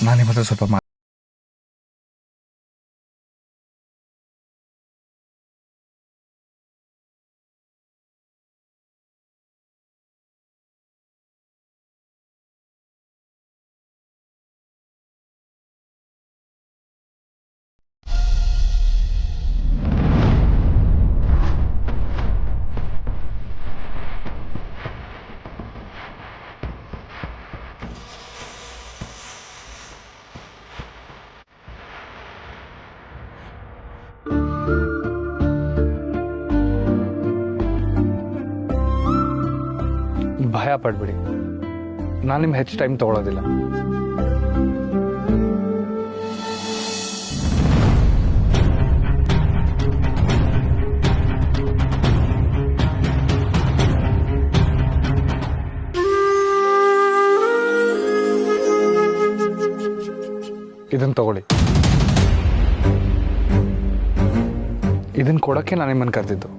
ನಾನು ನಿಮ್ಮ ಹತ್ರ ಸ್ವಲ್ಪ ಭಯ ಪಡ್ಬಿಡಿ. ನಾನು ನಿಮ್ಗೆ ಹೆಚ್ಚು ಟೈಮ್ ತಗೊಳ್ಳೋದಿಲ್ಲ. ಇದನ್ನು ತಗೊಳ್ಳಿ. ಇದನ್ನು ಕೊಡೋಕ್ಕೆ ನಾನು ನಿಮ್ಮನ್ನು ಕರೆದಿದ್ದು.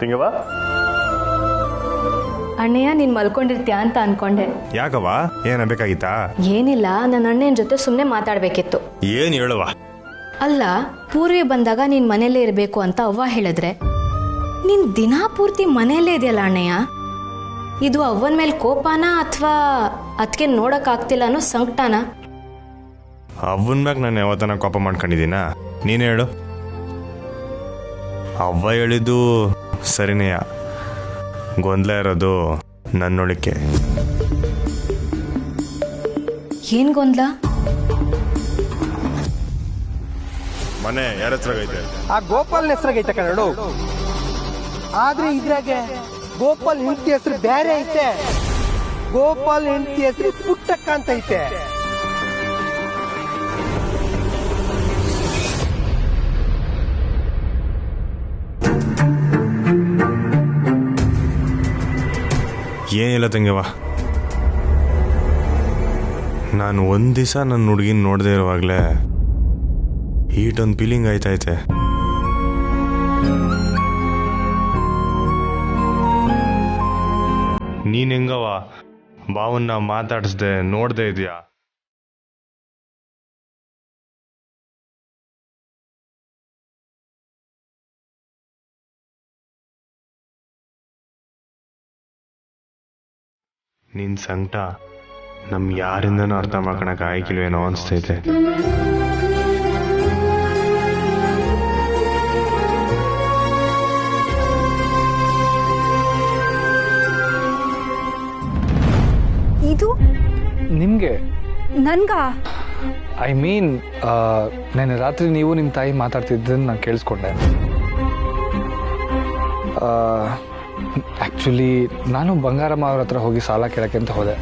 ತಿಂಗವ ಅಣ್ಣಯ್ಯ ನೀನ್ ಮಲ್ಕೊಂಡಿರ್ತೀಯ ಅಂತ ಅನ್ಕೊಂಡೆ. ಯಾಕವ್ವ, ಏನ ಬೇಕಾಗಿತ್ತಾ? ಏನಿಲ್ಲ, ನನ್ನ ಅಣ್ಣನ ಜೊತೆ ಸುಮ್ನೆ ಮಾತಾಡ್ಬೇಕಿತ್ತು. ಏನ್ ಹೇಳುವ? ಅಲ್ಲ, ಪೂರ್ವಿ ಬಂದಾಗ ನೀನ್ ಮನೇಲೇ ಇರ್ಬೇಕು ಅಂತ ಅವ್ವ ಹೇಳಿದ್ರೆ ನೀನ್ ದಿನಾ ಪೂರ್ತಿ ಮನೆಯಲ್ಲೇ ಇದೆಯಲ್ಲ ಅಣ್ಣಯ್ಯ. ಇದು ಅವ್ವನ ಮೇಲೆ ಕೋಪನ ಅಥವಾ ಅದಕ್ಕೆ ನೋಡಕ್ ಆಗ್ತಿಲ್ಲ ಅನ್ನೋ ಸಂಕಟನ? ಅವ್ವನ್ ಮ್ಯಾಗ ನಾನು ಯಾವತ್ತನ ಕೋಪ ಮಾಡ್ಕೊಂಡಿದ್ದೀನ? ನೀನು ಹೇಳು. ಅವ್ವ ಹೇಳಿದ್ದು ಸರಿನೆಯ, ಗೊಂದಲ ಇರೋದು ನನ್ನೊಳಿಕೆ. ಏನ್ ಗೊಂದಲ? ಮನೆ ಯಾರ ಹೆಸರಾಗೈತೆ? ಆ ಗೋಪಾಲ್ನ ಹೆಸರಾಗೈತೆ ಕಣಡು. ಆದ್ರೆ ಇದ್ರಾಗೆ ಗೋಪಾಲ್ ಹೆಂಡತಿ ಹೆಸರು ಬೇರೆ ಐತೆ. ಗೋಪಾಲ್ ಹೆಂಡತಿ ಹೆಸರು ಪುಟ್ಟಕ್ಕ ಅಂತ ಐತೆ. ಏನಿಲ್ಲ ತಂಗಿವ, ನಾನು ಒಂದು ದಿವಸ ನನ್ನ ಹುಡುಗಿನ ನೋಡದೆ ಇರುವಾಗಲೇ ಈಟೊಂದು ಫೀಲಿಂಗ್ ಆಯ್ತೈತೆ. ನೀನ್ ಹೆಂಗವ ಬಾವನ್ನ ಮಾತಾಡಿಸ್ದೆ ನೋಡ್ದೆ ಇದೆಯಾ? ನಿನ್ ಸಂಕಟ ನಮ್ ಯಾರಿಂದನೂ ಅರ್ಥ ಮಾಡ್ಕೊಳಕ್ ಆಯ್ಕಿಲ್ವೇನೋ ಅನ್ಸ್ತೈತೆ. ಇದು ನಿಮಗೆ ನನ್ಗ? ಐ ಮೀನ್ ನೆನ್ನೆ ರಾತ್ರಿ ನೀವು ನಿಮ್ಮ ತಾಯಿ ಮಾತಾಡ್ತಿದ್ದನ್ನು ನಾನು ಕೇಳಿಸ್ಕೊಂಡೆ. ಆ್ಯಕ್ಚುಲಿ ನಾನು ಬಂಗಾರಮ್ಮ ಅವ್ರ ಹತ್ರ ಹೋಗಿ ಸಾಲ ಕೇಳೋಕ್ಕೆ ಅಂತ ಹೋದೆ,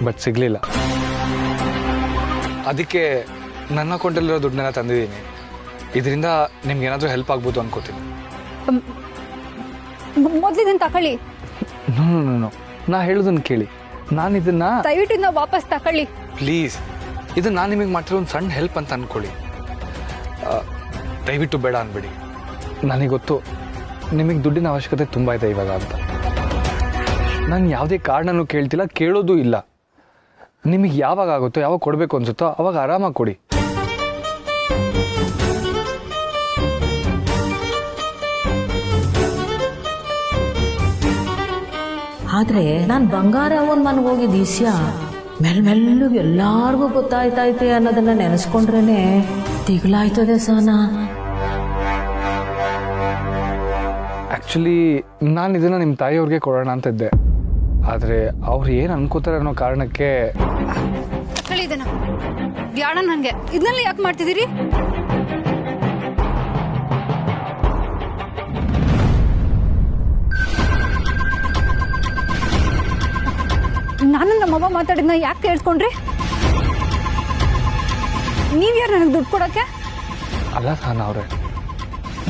ಬಟ್ ಸಿಗಲಿಲ್ಲ. ಅದಕ್ಕೆ ನನ್ನ ಅಕೌಂಟಲ್ಲಿರೋ ದುಡ್ಡನ್ನೆಲ್ಲ ತಂದಿದ್ದೀನಿ. ಇದರಿಂದ ನಿಮ್ಗೆ ಏನಾದರೂ ಹೆಲ್ಪ್ ಆಗ್ಬೋದು ಅನ್ಕೋತೀನಿ. ಮೊದಲಿದನ್ನು ತಕೊಳ್ಳಿ. ನೋ, ನಾ ಹೇಳೋದನ್ನು ಕೇಳಿ. ನಾನು ಇದನ್ನ ದಯವಿಟ್ಟು ವಾಪಸ್ ತಕೊಳ್ಳಿ ಪ್ಲೀಸ್. ಇದು ನಾನು ನಿಮಗೆ ಮಾಡ್ತಿರೋ ಒಂದು ಸಣ್ಣ ಹೆಲ್ಪ್ ಅಂತ ಅನ್ಕೊಳ್ಳಿ. ದಯವಿಟ್ಟು ಬೇಡ ಅನ್ಬೇಡಿ. ನನಗೆ ಗೊತ್ತು ನಿಮಗೆ ದುಡ್ಡಿನ ಅವಶ್ಯಕತೆ ತುಂಬ ಇದೆ ಇವಾಗ ಅಂತ. ನಾನು ಯಾವುದೇ ಕಾರಣನೂ ಕೇಳ್ತಿಲ್ಲ, ಕೇಳೋದು ಇಲ್ಲ. ನಿಮಗೆ ಯಾವಾಗ ಆಗುತ್ತೋ, ಯಾವಾಗ ಕೊಡಬೇಕು ಅನ್ಸುತ್ತೋ ಅವಾಗ ಆರಾಮಾಗಿ ಕೊಡಿ. ಆದ್ರೆ ನಾನು ಬಂಗಾರ ಅವನ್ ಮನೆಗೆ ಹೋಗಿದ್ದ ಈಸ್ಯ ಮೆಲ್ಲಗೆ ಎಲ್ಲಾರ್ಗೂ ಗೊತ್ತಾಯ್ತೈತೆ ಅನ್ನೋದನ್ನ ನೆನೆಸ್ಕೊಂಡ್ರೇನೆ ತಿಗ್ಲಾಯ್ತದೆ ಸಹನಾ. ಆ್ಯಕ್ಚುಲಿ ನಾನು ಇದನ್ನು ನಿಮ್ಮ ತಾಯಿಯವ್ರಿಗೆ ಕೊಡೋಣ ಅಂತ ಇದ್ದೆ, ಆದರೆ ಅವ್ರು ಏನು ಅನ್ಕೋತಾರೆ ಅನ್ನೋ ಕಾರಣಕ್ಕೆ. ತಕೊಳ್ಳಿ ಬ್ಯಾಡ ನನಗೆ. ಇದನ್ನೆಲ್ಲ ಯಾಕೆ ಮಾಡ್ತಿದ್ದೀರಿ? ನಾನು ನಮ್ಮವ್ವ ಮಾತಾಡಿದ್ನ ಯಾಕೆ ಕೇಳಿಸ್ಕೊಂಡ್ರಿ? ನೀವ್ಯಾರು ನನಗೆ ದುಡ್ಡು ಕೊಡೋಕ್ಕೆ? ಅಲ್ಲ ಸಹನಾ ಅವರೇ,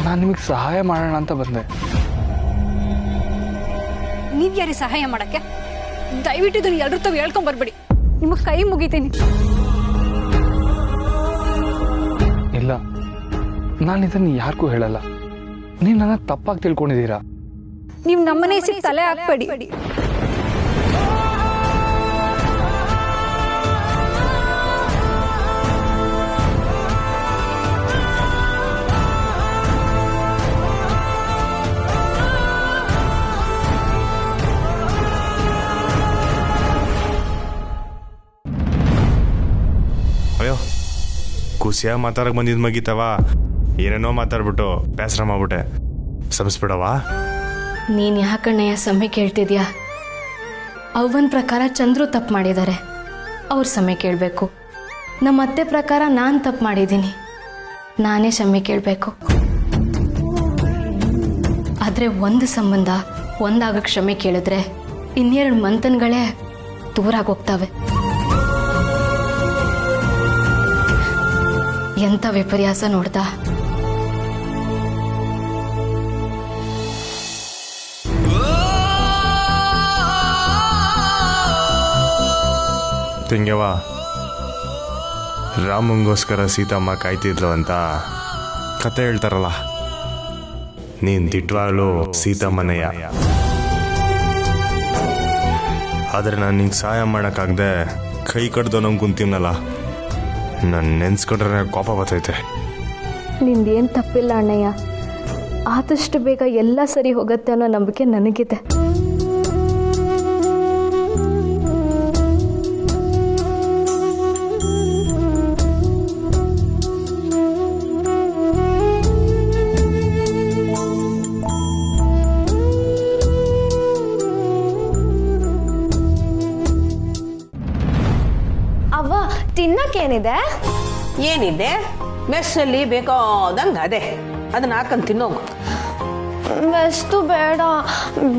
ನಾನು ನಿಮಗೆ ಸಹಾಯ ಮಾಡೋಣ ಅಂತ ಬಂದೆ. ನೀವ್ಯಾರಿಗೆ ಸಹಾಯ ಮಾಡಕ್ಕೆ? ದಯವಿಟ್ಟು ಇದನ್ನು ಎಲ್ರ ತಾವು ಹೇಳ್ಕೊಂಬರ್ಬೇಡಿ, ನಿಮಗೆ ಕೈ ಮುಗಿತೀನಿ. ಇಲ್ಲ, ನಾನು ಇದನ್ನು ಯಾರಿಗೂ ಹೇಳಲ್ಲ. ನೀವು ನನ್ನ ತಪ್ಪಾಗಿ ತಿಳ್ಕೊಂಡಿದ್ದೀರಾ. ನೀವು ನಮ್ಮನೆ ಹೆಸರು ತಲೆ ಹಾಕ್ಬೇಡಿ. ಅಯ್ಯೋ, ಖುಷಿಯಾಗಿ ಮಾತಾಡಕ್ ಬಂದಿದ್ ಮಗಿತವ, ಏನೇನೋ ಮಾತಾಡ್ಬಿಟ್ಟು ಬೇಸರ ಮಾಡ್ಬಿಟ್ಟೆ. ಸಮಸ್ಬಿಡವಾ? ನೀನು ಯಾಕಣ್ಣಯ್ಯ ಸಮಯ ಕೇಳ್ತಿದ್ಯಾ? ಅವ್ವನ ಪ್ರಕಾರ ಚಂದ್ರು ತಪ್ಪು ಮಾಡಿದ್ದಾರೆ, ಅವ್ರ ಸಮಯ ಕೇಳಬೇಕು. ನಮ್ಮ ಅತ್ತೆ ಪ್ರಕಾರ ನಾನು ತಪ್ಪು ಮಾಡಿದ್ದೀನಿ, ನಾನೇ ಕ್ಷಮೆ ಕೇಳಬೇಕು. ಆದರೆ ಒಂದು ಸಂಬಂಧ ಒಂದಾಗ ಕ್ಷಮೆ ಕೇಳಿದ್ರೆ ಇನ್ನೆರಡು ಮಂತನ್ಗಳೇ ದೂರಾಗೋಗ್ತವೆ. ಎಂಥ ವಿಪರ್ಯಾಸ ನೋಡ್ದ. ತಿಂಗವ, ರಾಮಂಗೋಸ್ಕರ ಸೀತಮ್ಮ ಕಾಯ್ತಿದ್ಲು ಅಂತ ಕತೆ ಹೇಳ್ತಾರಲ್ಲ, ನೀನ್ ದಿಟ್ವಾಗ್ಲೂ ಸೀತಮ್ಮನೆಯ. ಆದ್ರೆ ನಾನು ನಿಂಗೆ ಸಹಾಯ ಮಾಡೋಕ್ಕಾಗದೆ ಕೈ ಕಡ್ದು ನಂಗೆ ಕುಂತೀನಲ್ಲ, ನಾನು ನೆನ್ಸ್ಕೊಂಡ್ರೆ ಕೋಪ ಬರ್ತೈತೆ. ನಿಂದೇನು ತಪ್ಪಿಲ್ಲ ಅಣ್ಣಯ್ಯ, ಆದಷ್ಟು ಬೇಗ ಎಲ್ಲ ಸರಿ ಹೋಗುತ್ತೆ ಅನ್ನೋ ನಂಬಿಕೆ ನನಗಿದೆ. ಅವ್ವ, ತಿನ್ನಕ್ಕೇನಿದೆ? ಏನಿದೆ ಮೆಸ್ಸಲ್ಲಿ ಬೇಕಾದಂಗೆ ಅದೇ, ಅದನ್ನ ಹಾಕೊಂಡು ತಿನ್ನೋಗು. ಬೆಸ್ತು ಬೇಡ,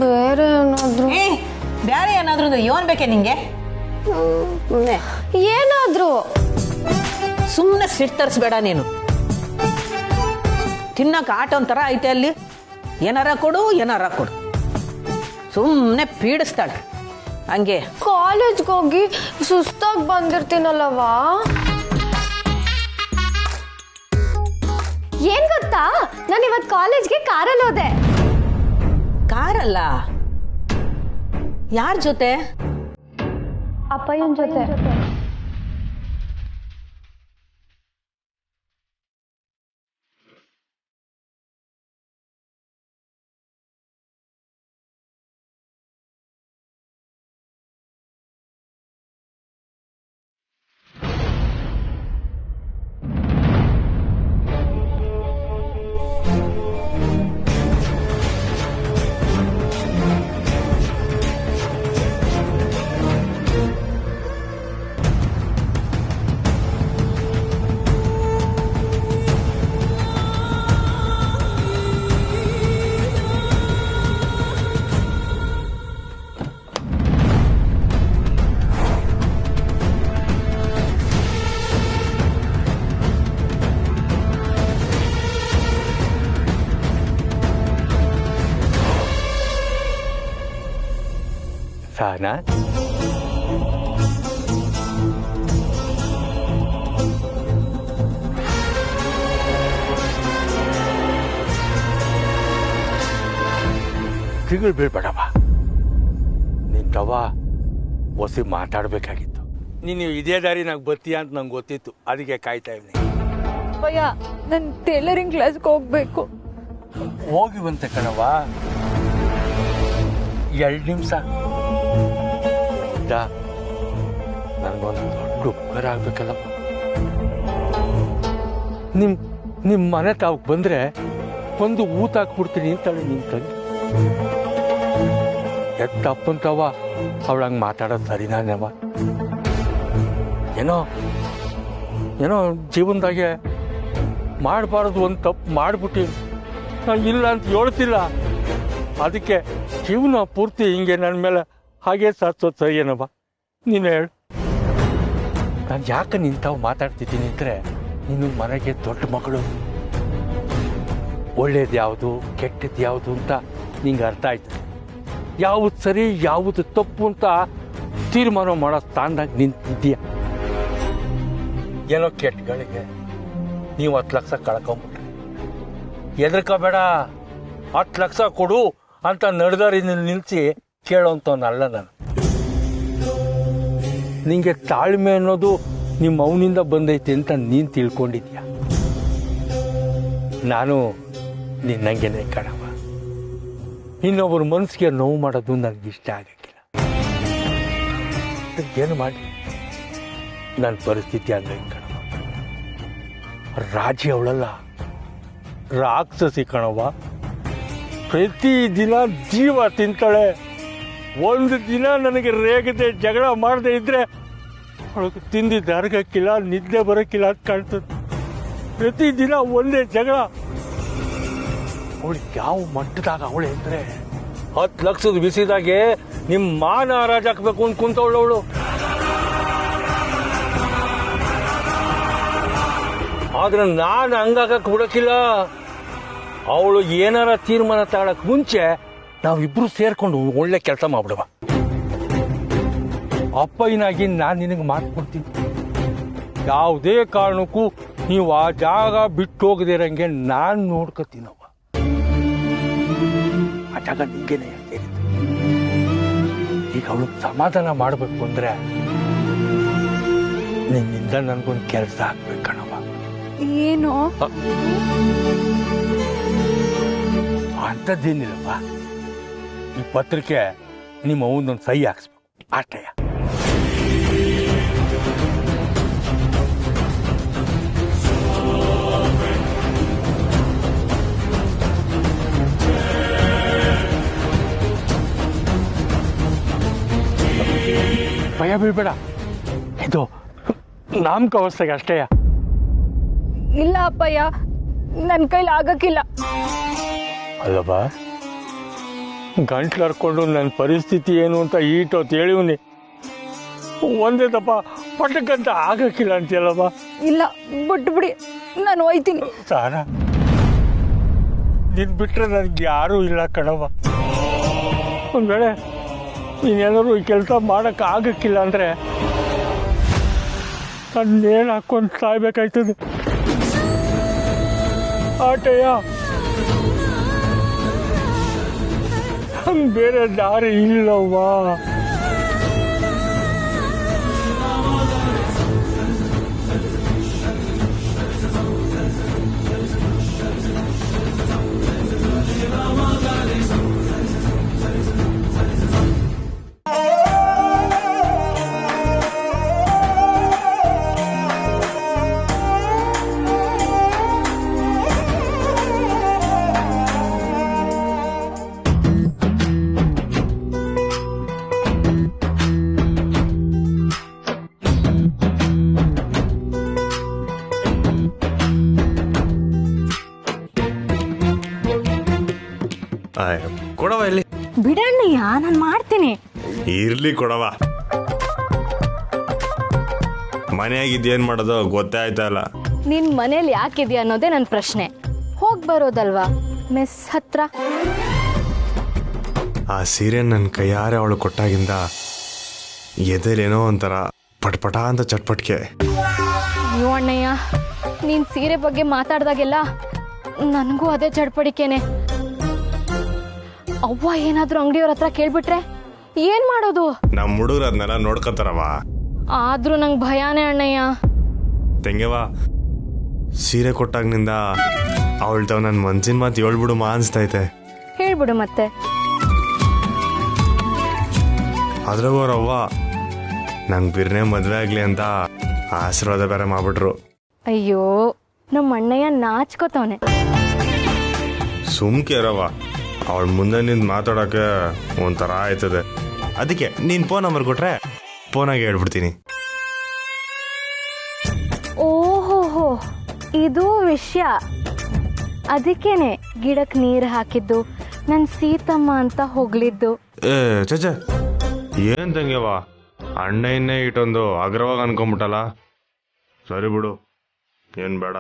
ಬೇರೆ ಏನಾದ್ರು. ಬೇರೆ ಏನಾದ್ರೂ ಏನ್ ಬೇಕೆ ನಿಂಗೆ? ಏನಾದ್ರು ಸುಮ್ಮನೆ ಸಿಟ್ಟು ತರಿಸ್ಬೇಡ ನೀನು. ತಿನ್ನಕ್ಕೆ ಆಟ ಒಂಥರ ಐತೆ ಅಲ್ಲಿ, ಏನಾರ ಕೊಡು ಏನಾರ ಕೊಡು, ಸುಮ್ಮನೆ ಪೀಡಿಸ್ತಾಳೆ ಹಂಗೆ. ಕಾಲೇಜ್ಗೆ ಹೋಗಿ ಸುಸ್ತಾಗಿ ಬಂದಿರ್ತೀನಲ್ಲವಾ. ಏನ್ ಗೊತ್ತಾ, ನಾನು ಇವತ್ತು ಕಾಲೇಜ್ಗೆ ಕಾರಲ್ಲಿ ಹೋದೆ. ಕಾರಲ್ಲ, ಯಾರ ಜೊತೆ? ಅಪ್ಪಯ್ಯನ ಜೊತೆ. ಸಹನಾ, ತಿಂಗಳು ಬೀಳ್ಬೇಡವ. ನಿಂತವ ಒಸಿ ಮಾತಾಡಬೇಕಾಗಿತ್ತು. ನೀನು ಇದೇ ದಾರಿ ನಂಗೆ ಬರ್ತೀಯ ಅಂತ ನಂಗೆ ಗೊತ್ತಿತ್ತು, ಅದಕ್ಕೆ ಕಾಯ್ತಾ ಇದ್ದೀನಿ. ಅಪ್ಪಯ್ಯ ನಾನು ಟೈಲರಿಂಗ್ ಕ್ಲಾಸ್ಗೆ ಹೋಗ್ಬೇಕು. ಹೋಗಿವಂತೆ ಕಣವ, 2 ನಿಮಿಷ. ನನಗೊಂದು ದೊಡ್ಡ ಉಪಕಾರ ಆಗ್ಬೇಕಲ್ಲಪ್ಪ. ನಿಮ್ಮ ಮನೆ ತಾವು ಬಂದ್ರೆ ಒಂದು ಊತ ಹಾಕ್ಬಿಡ್ತೀನಿ ಅಂತಾಳೆ ನಿನ್ ತಂಗಿ. ಎತ್ತಪ್ಪಂತವ ಅವಳಂಗೆ ಮಾತಾಡೋದು ಸರಿನಾನವ. ಏನೋ ಜೀವನದಾಗೆ ಮಾಡಬಾರ್ದು ಒಂದು ತಪ್ಪು ಮಾಡಿಬಿಟ್ಟು ನಾನು ಇಲ್ಲ ಅಂತ ಹೇಳ್ತಿಲ್ಲ. ಅದಕ್ಕೆ ಜೀವನ ಪೂರ್ತಿ ಹಿಂಗೆ ನನ್ನ ಮೇಲೆ ಹಾಗೆ ಸಾಧಿಸೋದು ಸರಿ ಏನವ? ನೀನು ಹೇಳು. ನಾನು ಯಾಕೆ ನಿಂತಾವು ಮಾತಾಡ್ತಿದ್ದೀನಿ ಅಂದರೆ, ನೀನು ಮನೆಗೆ ದೊಡ್ಡ ಮಗಳು, ಒಳ್ಳೇದು ಯಾವುದು ಕೆಟ್ಟದ್ದು ಯಾವುದು ಅಂತ ನಿಂಗೆ ಅರ್ಥ ಆಯ್ತು. ಯಾವುದು ಸರಿ ಯಾವುದು ತಪ್ಪು ಅಂತ ತೀರ್ಮಾನ ಮಾಡೋ ಸ್ಥಾನದಾಗ ನಿಂತಿದ್ದೀಯ. ಏನೋ ಕೆಟ್ಟಗಳಿಗೆ ನೀವು 10 ಲಕ್ಷ ಕಳ್ಕೊಂಬಿಟ್ರಿ. ಹೆದರ್ಕೋಬೇಡ, 10 ಲಕ್ಷ ಕೊಡು ಅಂತ ನಡೆದಾರಿನ ನಿಲ್ಲಿಸಿ ಕೇಳೋಂಥವನ್ನಲ್ಲ ನಾನು. ನಿಂಗೆ ತಾಳ್ಮೆ ಅನ್ನೋದು ನಿಮ್ಮ ಅವನಿಂದ ಬಂದೈತೆ ಅಂತ ನೀನು ತಿಳ್ಕೊಂಡಿದ್ಯಾ. ನಾನು ನಿನ್ನಂಗೆನೆ ಕಣವ. ಇನ್ನೊಬ್ಬರ ಮನಸ್ಸಿಗೆ ನೋವು ಮಾಡೋದು ನನಗೆ ಇಷ್ಟ ಆಗಕ್ಕಿಲ್ಲ. ಏನು ಮಾಡಿ ನನ್ನ ಪರಿಸ್ಥಿತಿ ಹಂಗೆ ಕಣವ. ರಾಜಿ ಅವಳಲ್ಲ, ರಾಕ್ಷಸಿ ಕಣವ. ಪ್ರತಿದಿನ ಜೀವ ತಿಂತಾಳೆ. ಒಂದು ದಿನ ನನಗೆ ರೇಗದೆ ಜಗಳ ಮಾಡದೆ ಇದ್ರೆ ಅವಳಿಗೆ ತಿಂದಿದ್ದು ಅರ್ಗಕ್ಕಿಲ್ಲ, ನಿದ್ದೆ ಬರೋಕ್ಕಿಲ್ಲ ಅಂತ ಕಾಣ್ತದೆ. ಪ್ರತಿದಿನ ಒಂದೇ ಜಗಳ. ಅವಳಿಗೆ ಯಾವ ಮಟ್ಟದಾಗ ಅವಳೆ ಅಂದರೆ 10 ಲಕ್ಷದ ಬಿಸಿದಾಗೆ ನಿಮ್ಮ ಮಾನ ಹರಾಜ್ ಹಾಕ್ಬೇಕು ಅಂತ ಕುಂತವಳು ಅವಳು. ಆದ್ರೆ ನಾನು ಹಂಗಾಗಕ್ಕೆ ಬಿಡೋಕ್ಕಿಲ್ಲ. ಅವಳು ಏನಾರ ತೀರ್ಮಾನ ತಗೊಳಕ್ ಮುಂಚೆ ನಾವಿಬ್ರು ಸೇರ್ಕೊಂಡು ಒಳ್ಳೆ ಕೆಲಸ ಮಾಡ್ಬಿಡುವ. ಅಪ್ಪಯ್ಯನಾಗಿ ನಾನು ನಿನಗೆ ಮಾತು ಕೊಡ್ತೀನಿ, ಯಾವುದೇ ಕಾರಣಕ್ಕೂ ನೀವು ಆ ಜಾಗ ಬಿಟ್ಟು ಹೋಗದಿರಂಗೆ ನಾನು ನೋಡ್ಕೊತೀನವ್ವ. ಆ ಜಾಗ ನಿಂಗೇನೆ ಸೇರಿದ್ದು. ಈಗ ಅವಳು ಸಮಾಧಾನ ಮಾಡಬೇಕು ಅಂದ್ರೆ ನಿನ್ನಿಂದ ನನಗೊಂದು ಕೆಲಸ ಆಗ್ಬೇಕು ಕಣವ್ವ. ಏನು ಅಂಥದ್ದೇನಿಲ್ಲಪ್ಪ. ಈ ಪತ್ರಿಕೆ ನಿಮ್ಮ ಅವನೊಂದು ಸಹಿ ಹಾಕ್ಸ್ಬೇಕು ಅಷ್ಟೇ. ಭಯ ಬೀಳ್ಬೇಡ, ಇದು ನಾಮಕ ಅವಸ್ಥೆಗೆ ಅಷ್ಟೇ. ಇಲ್ಲ ಅಪ್ಪಯ್ಯ, ನನ್ನ ಕೈಲಿ ಆಗಕ್ಕಿಲ್ಲ. ಅಲ್ಲಪ್ಪ, ಗಂಟ್ಲು ಹರ್ಕೊಂಡು ನನ್ನ ಪರಿಸ್ಥಿತಿ ಏನು ಅಂತ ಈಟೊತ್ತು ಹೇಳಿವ್ನಿ. ಒಂದೇ ತಪ್ಪ ಪಟಕ್ಕಂತ ಆಗಕ್ಕಿಲ್ಲ ಅಂತೀಯಲ್ಲಪ್ಪ. ಇಲ್ಲ ಬಿಟ್ಬಿಡಿ, ನಾನು ಹೋಯ್ತೀನಿ. ಸಾರ ನಿನ್ ಬಿಟ್ರೆ ನನಗೆ ಯಾರೂ ಇಲ್ಲ ಕಣವ್ವ. ಒಂದ್ ವೇಳೆ ನೀನೇನಾದ್ರು ಈ ಕೆಲಸ ಮಾಡಕ್ಕೆ ಆಗಕ್ಕಿಲ್ಲ ಅಂದರೆ ನನ್ನೇನು ಹಾಕೊಂಡು ಸಾಯ್ಬೇಕಾಯ್ತದೆ. ಆಟಯ್ಯ, ಹಂಗೆ ಬೇರೆ ದಾರಿ ಇಲ್ಲವ್ವ. ಕೊಡವ ಇಲ್ಲಿ ಬಿಡಣ್ಣಯ್ಯ, ನಾನು ಮಾಡ್ತೀನಿ. ಇರ್ಲಿ ಕೊಡವ. ಮನೆಯಾಗಿದ್ದೇನು ಮಾಡೋದು ಗೊತ್ತೇ ಆಯ್ತಲ್ಲ. ನಿನ್ ಮನೇಲಿ ಯಾಕಿದ್ಯಾ ಅನ್ನೋದೇ ನನ್ನ ಪ್ರಶ್ನೆ. ಹೋಗ್ ಬರೋದಲ್ವಾ ಮೆಸ್ ಹತ್ರ. ಆ ಸೀರೆ ನನ್ನ ಕೈಯಾರೆ ಅವಳು ಕೊಟ್ಟಾಗಿಂದ ಎದೆಲೇನೋ ಒಂಥರ ಪಟ್ಪಟ ಅಂತ ಚಟ್ಪಟ್ಕೆ. ಅಯ್ಯೋ ಅಣ್ಣಯ್ಯ, ನೀನ್ ಸೀರೆ ಬಗ್ಗೆ ಮಾತಾಡ್ದಾಗೆಲ್ಲ ನನಗೂ ಅದೇ ಚಡ್ಪಡಿಕೆನೆ. ಅವ್ವ ಏನಾದ್ರೂ ಅಂಗಡಿಯವ್ರ ಹತ್ರ ಕೇಳ್ಬಿಟ್ರೆ ಏನ್ ಮಾಡೋದು? ನಮ್ಮ ಹುಡುಗರು ಅದನ್ನೆಲ್ಲ ನೋಡ್ಕೊತಾರವ. ಆದ್ರೂ ನಂಗೆ ಭಯಾನೇ ಅಣ್ಣಯ್ಯ. ತೆಂಗೆವ, ಸೀರೆ ಕೊಟ್ಟಾಗಿನಿಂದ ಅವಳ್ತಾವ್ ನನ್ನ ಮನ್ಸಿನ ಮಾತು ಹೇಳ್ಬಿಡು ಮಾ ಅನ್ಸ್ತೈತೆ. ಹೇಳ್ಬಿಡು ಮತ್ತೆ. ಅದ್ರಾಗ ಅವ್ರವ್ವ ನಂಗೆ ಬಿರ್ನೆ ಮದುವೆ ಆಗಲಿ ಅಂತ ಆಶೀರ್ವಾದ ಬೇರೆ ಮಾಡ್ಬಿಟ್ರು. ಅಯ್ಯೋ, ನಮ್ಮ ಅಣ್ಣಯ್ಯ ನಾಚ್ಕೋತವನೆ. ಸುಮ್ಕೆರವ್ವ, ಅವಳ ಮುಂದೆ ನಿಂತು ಮಾತಾಡೋಕೆ ಒಂಥರ ಆಯ್ತದೆ. ಅದಕ್ಕೆ ನೀನು ಫೋನ್ ನಂಬರ್ ಕೊಟ್ರೆ ಫೋನಾಗೆ ಹೇಳ್ಬಿಡ್ತೀನಿ. ಓಹೋಹೋ, ಇದು ವಿಷಯ. ಅದಕ್ಕೇನೆ ಗಿಡಕ್ಕೆ ನೀರು ಹಾಕಿದ್ದು, ನನ್ನ ಸೀತಮ್ಮ ಅಂತ ಹೊಗಳಿದ್ದು. ಏ ಚಚ, ಏನ್ ತಂಗ್ಯವ, ಅಣ್ಣ ಇನ್ನೇ ಇಟ್ಟೊಂದು ಅಗ್ರವಾಗಿ ಅನ್ಕೊಂಬಿಟ್ಟಲ್ಲ. ಸರಿ ಬಿಡು, ಏನ್ ಬೇಡ.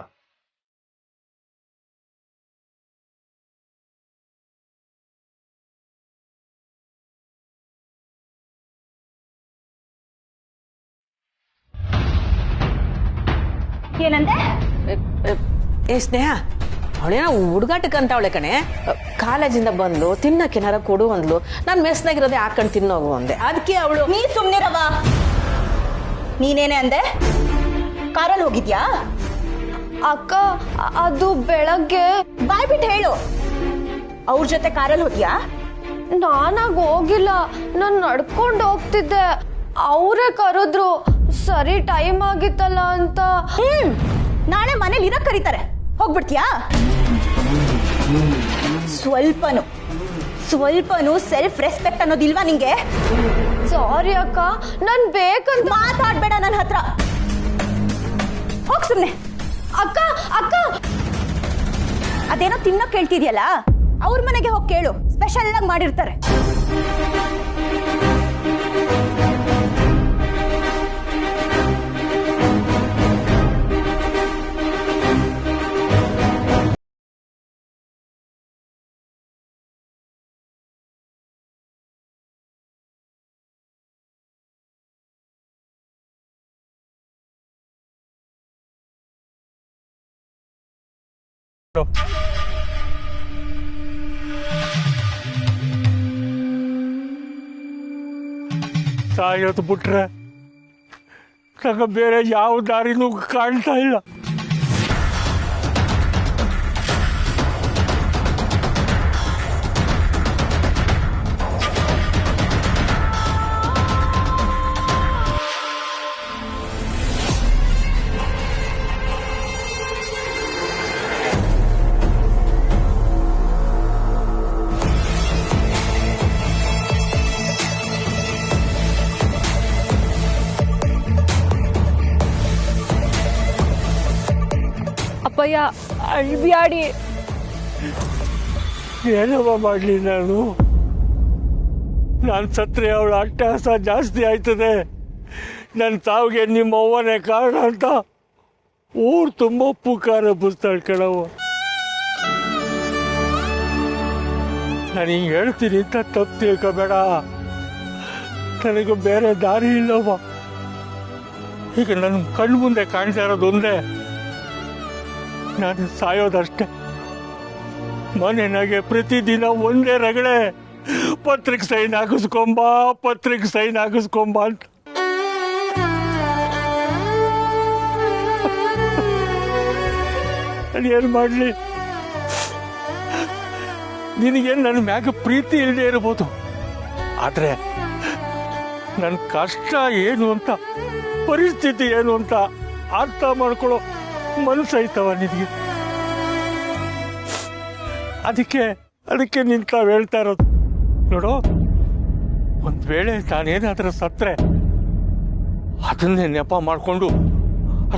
ಏನಂದೆ? ಏ ಸ್ನೇಹ, ಅವಳೇನೋ ಹುಡುಗಾಟಕ್ಕೆ ಅಂತ ಅವಳೆ ಕಣೆ. ಕಾಲೇಜಿಂದ ಬಂದು ತಿನ್ನಕ್ಕೇನಾರ ಕೊಡು ಅಂದ್ಲು. ನಾನು ಮೆಸ್ನಾಗಿರೋದೇ ಹಾಕೊಂಡು ತಿನ್ನೋಗು ಅಂದೆ. ಅದಕ್ಕೆ ಅವಳು ನೀ ಸುಮ್ನಿರವ. ನೀನೇನೆ ಅಂದೆ? ಕಾರಲ್ಲಿ ಹೋಗಿದ್ಯಾ? ಅಕ್ಕ, ಅದು ಬೆಳಗ್ಗೆ. ಬಾಯ್ ಬಿಟ್ಟು ಹೇಳು, ಅವ್ರ ಜೊತೆ ಕಾರಲ್ಲಿ ಹೋದ್ಯಾ? ನಾನಾಗ ಹೋಗಿಲ್ಲ, ನಾನು ನಡ್ಕೊಂಡು ಹೋಗ್ತಿದ್ದೆ. ಅವರೇ ಕರೆದ್ರು, ಸರಿ ಟೈಮ್ ಆಗಿತ್ತಲ್ಲ ಅಂತ. ನಾಳೆ ಮನೇಲಿ ಇರಕ್ ಕರೀತಾರೆ, ಹೋಗ್ಬಿಡ್ತೀಯಾ? ಸ್ವಲ್ಪನು ಸೆಲ್ಫ್ ರೆಸ್ಪೆಕ್ಟ್ ಅನ್ನೋದಿಲ್ವಾ ನಿಂಗೆ? ಸಾರಿ ಅಕ್ಕ, ನಾನ್ ಬೇಕಂತ. ಮಾತಾಡ್ಬೇಡ ನನ್ನ ಹತ್ರ, ಹೋಗ್ ಸುಮ್ನೆ. ಅಕ್ಕ ಅಕ್ಕ, ಅದೇನೋ ತಿನ್ನೋಕ್ ಕೇಳ್ತಿದ್ಯಲ್ಲ, ಅವ್ರ ಮನೆಗೆ ಹೋಗಿ ಕೇಳು, ಸ್ಪೆಷಲ್ ಆಗಿ ಮಾಡಿರ್ತಾರೆ. ಸಾಯೋದು ಬಿಟ್ರೆ ನಂಗೆ ಬೇರೆ ಯಾವ ದಾರಿನೂ ಕಾಣ್ತಾ ಇಲ್ಲ. ಅಪ್ಪಯ್ಯ, ಅಳ್ಬ್ಯಾಡಿ. ಏನವ ಮಾಡಲಿ ನಾನು ಸತ್ರೆ ಅವಳ ಅಟ್ಟಹಾಸ ಜಾಸ್ತಿ ಆಯ್ತದೆ. ನನ್ನ ಸಾವಿಗೆ ನಿಮ್ಮ ಅವ್ವನೇ ಕಾರಣ ಅಂತ ಊರು ತುಂಬ ಪುಕಾರ ಬುಸ್ತಾಳ್ ಕಣವ. ನಾನು ಹಿಂಗೆ ಹೇಳ್ತೀನಿ ಅಂತ ತಪ್ಪು ತಿಳ್ಕೊಬೇಡ, ನನಗೆ ಬೇರೆ ದಾರಿ ಇಲ್ಲವ. ಈಗ ನನ್ನ ಕಣ್ಣು ಮುಂದೆ ಕಾಣ್ತಾ ಇರೋದು ಒಂದೇ, ನಾನು ಸಾಯೋದಷ್ಟೇ. ಮನೆನಾಗೆ ಪ್ರತಿದಿನ ಒಂದೇ ರಗಳೆ, ಪತ್ರಿಕೆ ಸೈನ್ ಹಾಕಿಸ್ಕೊಂಬ ಅಂತ. ನಾನು ಏನು ಮಾಡಲಿ? ನಿನಗೇನು ನನ್ನ ಮ್ಯಾಗ ಪ್ರೀತಿ ಇಲ್ಲದೆ ಇರ್ಬೋದು, ಆದರೆ ನನ್ನ ಕಷ್ಟ ಏನು ಅಂತ, ಪರಿಸ್ಥಿತಿ ಏನು ಅಂತ ಅರ್ಥ ಮಾಡ್ಕೊಳ್ಳೋ ಮನಸ್ಸೈತವ ನಿನಗೆ. ಅದಕ್ಕೆ ನಿಂತಾವ್ ಹೇಳ್ತಾ ಇರೋದು. ನೋಡು, ಒಂದ್ ವೇಳೆ ನಾನೇನಾದ್ರೂ ಸತ್ರೆ ಅದನ್ನೇ ನೆಪ ಮಾಡ್ಕೊಂಡು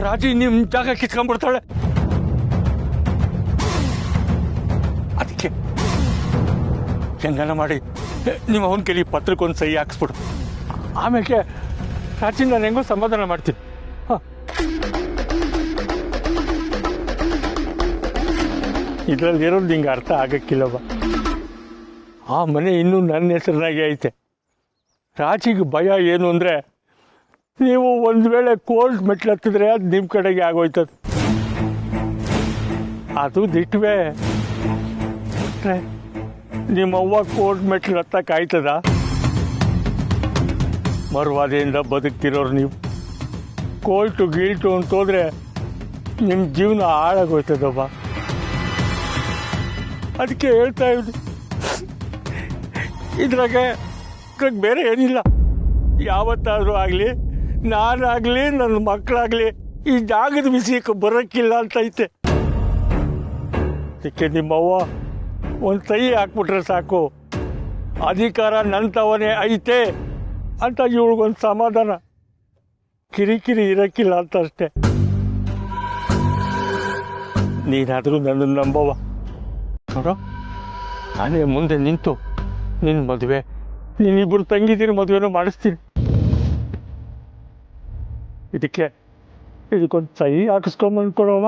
ರಾಜಿ ನಿಮ್ ಜಾಗ ಕಿತ್ಕೊಂಡ್ಬಿಡ್ತಾಳೆ. ಅದಕ್ಕೆ ಹೆಂಗನ ಮಾಡಿ ನಿಮ್ಮ ಅವನ ಕೈಲಿ ಪತ್ರಕ್ಕೊಂದು ಸಹಿ ಹಾಕ್ಸ್ಬಿಡು. ಆಮೇಲೆ ರಾಜಿ ನಾನು ಹೆಂಗೋ ಸಮಾಧಾನ ಮಾಡ್ತೀನಿ. ಇದರಲ್ಲಿ ಇರೋದು ನಿಂಗೆ ಅರ್ಥ ಆಗಕ್ಕಿಲ್ಲವ. ಆ ಮನೆ ಇನ್ನೂ ನನ್ನ ಹೆಸರಿನಾಗೆ ಐತೆ. ರಾಜಿಗೆ ಭಯ ಏನು ಅಂದರೆ, ನೀವು ಒಂದು ವೇಳೆ ಕೋರ್ಟ್ ಮೆಟ್ಲು ಹತ್ತಿದ್ರೆ ಅದು ನಿಮ್ಮ ಕಡೆಗೆ ಆಗೋಯ್ತದೆ. ಅದು ದಿಟ್ವೇ ನಿಮ್ಮವ್ವ ಕೋರ್ಟ್ ಮೆಟ್ಲು ಹತ್ತಕ್ಕಾಯ್ತದ? ಮರುವಾದೆಯಿಂದ ಬದುಕ್ತಿರೋರು ನೀವು. ಕೋರ್ಟು ಗೀಲ್ಟು ಅಂತ ಹೋದ್ರೆ ನಿಮ್ಮ ಜೀವನ ಹಾಳಾಗೋಯ್ತದವ್ವ. ಅದಕ್ಕೆ ಹೇಳ್ತಾ ಇದ್ದೀನಿ, ಇದ್ರಾಗೆ ಬೇರೆ ಏನಿಲ್ಲ. ಯಾವತ್ತಾದರೂ ಆಗಲಿ, ನಾನಾಗಲಿ, ನನ್ನ ಮಕ್ಕಳಾಗಲಿ ಈ ಜಾಗದ ವಿಷಯಕ್ಕೆ ಬರೋಕ್ಕಿಲ್ಲ ಅಂತೈತೆ. ಅದಕ್ಕೆ ನಿಮ್ಮವ್ವ ಒಂದು ಸಹಿ ಹಾಕ್ಬಿಟ್ರೆ ಸಾಕು, ಅಧಿಕಾರ ನಂತವನೇ ಐತೆ ಅಂತ ಇವಳಿಗೊಂದು ಸಮಾಧಾನ. ಕಿರಿಕಿರಿ ಇರೋಕ್ಕಿಲ್ಲ ಅಂತ ಅಷ್ಟೇ. ನೀನಾದರೂ ನನ್ನನ್ನು ನಂಬವ ನೋಡೋ, ನಾನೇ ಮುಂದೆ ನಿಂತು ನಿನ್ನ ಮದುವೆ, ನೀನಿಬ್ಬರು ತಂಗಿದ್ದೀರಿ ಮದುವೆನೂ ಮಾಡಿಸ್ತೀನಿ. ಇದಕ್ಕೊಂದು ಸಹಿ ಹಾಕಿಸ್ಕೊಂಬಂದು ಕೊಡೋವ.